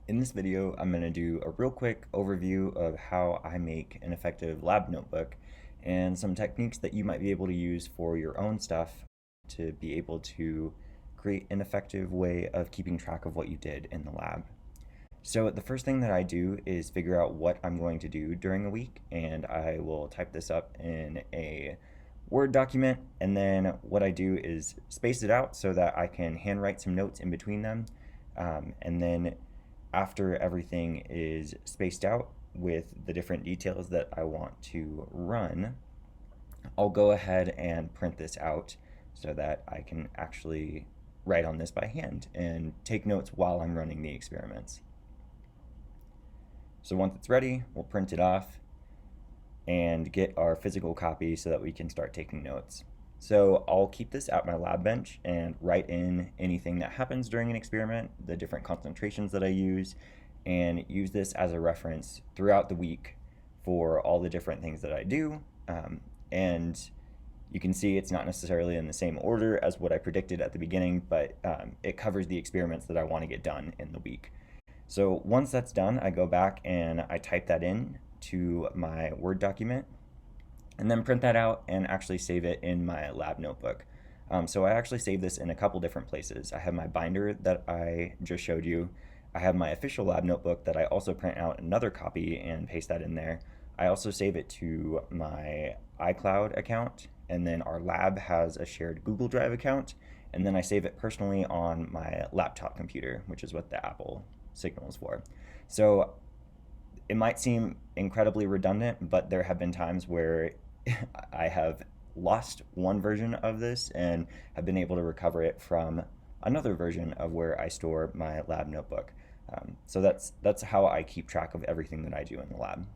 In this video, I'm going to do a real quick overview of how I make an effective lab notebook and some techniques that you might be able to use for your own stuff to be able to create an effective way of keeping track of what you did in the lab. So the first thing that I do is figure out what I'm going to do during a week, and I will type this up in a Word document, and then what I do is space it out so that I can handwrite some notes in between them, and then after everything is spaced out with the different details that I want to run, I'll go ahead and print this out so that I can actually write on this by hand and take notes while I'm running the experiments. So once it's ready, we'll print it off and get our physical copy so that we can start taking notes. So I'll keep this at my lab bench and write in anything that happens during an experiment, the different concentrations that I use, and use this as a reference throughout the week for all the different things that I do. And you can see it's not necessarily in the same order as what I predicted at the beginning, but it covers the experiments that I want to get done in the week. So once that's done, I go back and I type that in to my Word document and then print that out and actually save it in my lab notebook. So I actually save this in a couple different places. I have my binder that I just showed you. I have my official lab notebook that I also print out another copy and paste that in there. I also save it to my iCloud account, and then our lab has a shared Google Drive account, and then I save it personally on my laptop computer, which is what the Apple Signal is for. So it might seem incredibly redundant, but there have been times where I have lost one version of this and have been able to recover it from another version of where I store my lab notebook. So that's how I keep track of everything that I do in the lab.